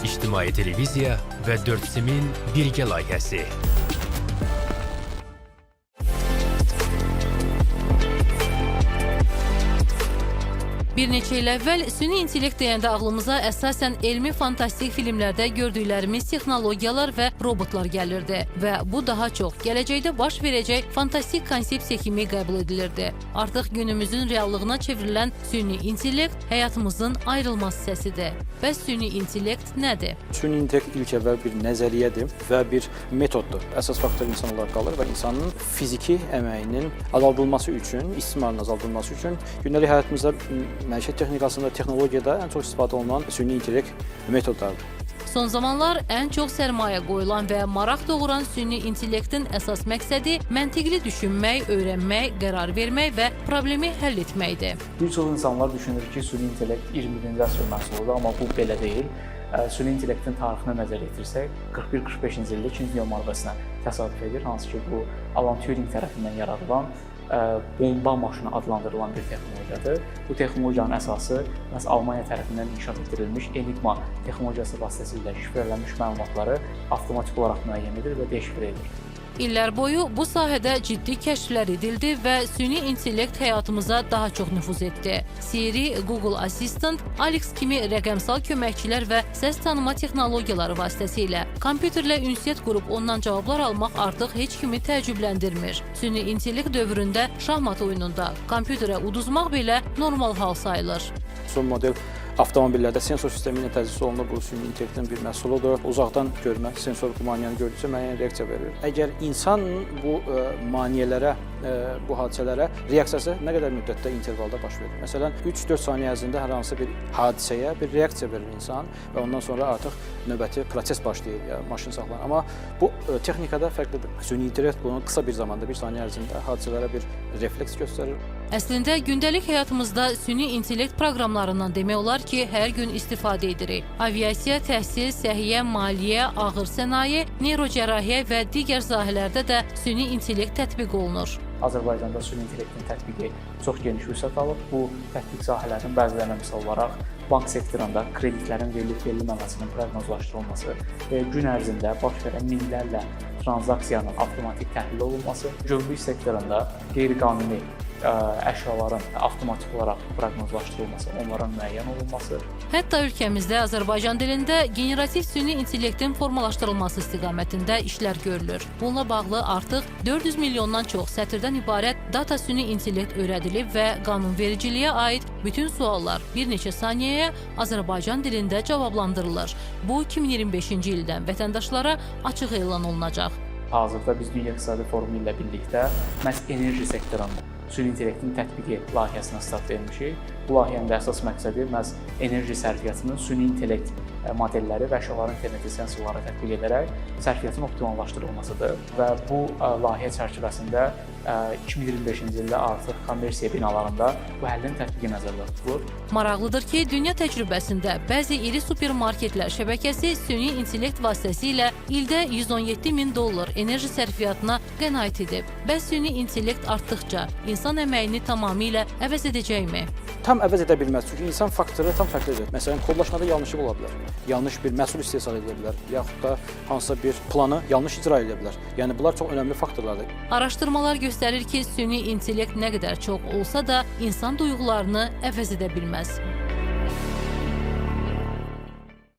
İctimai televiziya və 4SIM-in birgə layihəsi. Bir neçə il əvvəl süni intellekt deyəndə ağlımıza əsasən elmi fantastik filmlərdə gördüklərimiz texnologiyalar və robotlar gəlirdi və bu daha çox gələcəkdə baş verəcək fantastik konsepsiya kimi qəbul edilirdi. Artıq günümüzün reallığına çevrilən süni intellekt həyatımızın ayrılmaz hissəsidir. Bəs süni intellekt nədir? Süni intellekt ilk əvvəl bir nəzəriyyədir və bir metoddur. Əsas faktor insan olaraq qalır və insanın fiziki əməyinin azaldılması üçün, istismarının azaldılması üçün gündəlik həyatımızda məişət texnikasında, texnologiyada ən çox istifadə olunan süni intellekt metodlardır. Son zamanlar ən çox sərmayə qoyulan və maraq doğuran süni intellektin əsas məqsədi məntiqli düşünmək, öyrənmək, qərar vermək və problemi həll etməkdir. Bir çox insanlar düşünür ki, süni intellekt 21-ci əsr məhsuludur, amma bu belə deyil. Süni intellektin tarixinə nəzər yetirsək, 41-45-ci ildə İkinci Dünya müharibəsinə təsadüf edir, hansı ki, bu Alan Turing tərəfindən yaradılan bomba maşını adlandırılan bir texnologiyadır. Bu texnologiyanın əsası məhz Almaniya tərəfindən inkişaf etdirilmiş Enigma texnologiyası vasitəsilə şifrələnmiş məlumatları avtomatik olaraq müəyyən edir və deşifrə edir. İllər boyu bu sahədə ciddi kəşflər edildi və süni intellekt həyatımıza daha çox nüfuz etdi. Siri, Google Assistant, Alex kimi rəqəmsal köməkçilər və səs tanıma texnologiyaları vasitəsilə kompüterlə ünsiyyət qurub ondan cavablar almaq artıq heç kimi təəccübləndirmir. Süni intellekt dövründə şahmat oyununda kompüterə uduzmaq belə normal hal sayılır. Son model avtomobillərdə sensor sistemi ilə təsis olunur. Bu süni intellektin bir məhsuludur. Uzaqdan görmə, sensor bu maneəni gördükcə müəyyən reaksiya verir. Əgər insan bu maneələrə, bu hadisələrə reaksiyası nə qədər müddətdə intervalda baş verir? Məsələn, 3-4 saniyə ərzində hər hansı bir hadisəyə bir reaksiya verir insan və ondan sonra artıq növbəti proses başlayır, ya maşın saxlanır. Amma bu texnikada fərqlidir. Süni intellekt bunu qısa bir zamanda, bir saniyə ərzində hadisələrə bir refleks göstərir. Əslində, gündəlik həyatımızda süni intellekt proqramlarından demək olar ki, hər gün istifadə edirik. Aviasiya, təhsil, səhiyyə, maliyyə, ağır sənaye, neyrocərrahiyyə və digər sahələrdə də süni intellekt tətbiq olunur. Azərbaycanda süni intellektin tətbiqi çox geniş vüsət alıb. Bu tətbiq sahələrinin bəzilərinə misal olaraq bank sektorunda kreditlərin verilib-verilməməsinin proqnozlaşdırılması və gün ərzində baş verən minlərlə tranzaksiyanın avtomatik təhlil olunması, gömrük sektorunda qeyri-qanuni əşyaların avtomatik olaraq proqnozlaşdırılması, onların müəyyən olunması. Hətta ölkəmizdə Azərbaycan dilində generativ süni intellektin formalaşdırılması istiqamətində işlər görülür. Bununla bağlı artıq 400 milyondan çox sətirdən ibarət data süni intellekt öyrədilib və qanunvericiliyə aid bütün suallar bir neçə saniyəyə Azərbaycan dilində cavablandırılır. Bu 2025-ci ildən vətəndaşlara açıq elan olunacaq. Hazırda biz Dünya İqtisadi Forumu ilə birlikdə məhz enerji sektorunda süni intellektin tətbiqi layihəsinə start vermişik. Bu layihənin də əsas məqsədi məhz enerji sərfiyyatının süni intellekt modelləri və əşyaların interneti sensorları tətbiq edərək sərfiyyatın optimallaşdırılmasıdır və bu layihə çərçivəsində 2025-ci ildə artıq kommersiya binalarında bu həllin tətbiqi nəzərdə tutulur. Maraqlıdır ki, dünya təcrübəsində bəzi iri supermarketlər şəbəkəsi süni intellekt vasitəsilə ildə $117.000 enerji sərfiyyatına qənaət edib. Bəs süni intellekt artdıqca insan əməyini tamamilə əvəz edəcəkmi? Tam əvəz edə bilməz, çünki insan faktoru tam fərqlidir. Məsələn, kodlaşmada yanlışlıq ola bilər, yanlış bir məhsul istehsal edə bilər, yaxud da hansısa bir planı yanlış icra edə bilər. Yəni, bunlar çox önəmli faktorlardır. Araşdırmalar göstərir ki, süni intellekt nə qədər çox olsa da insan duyğularını əvəz edə bilməz.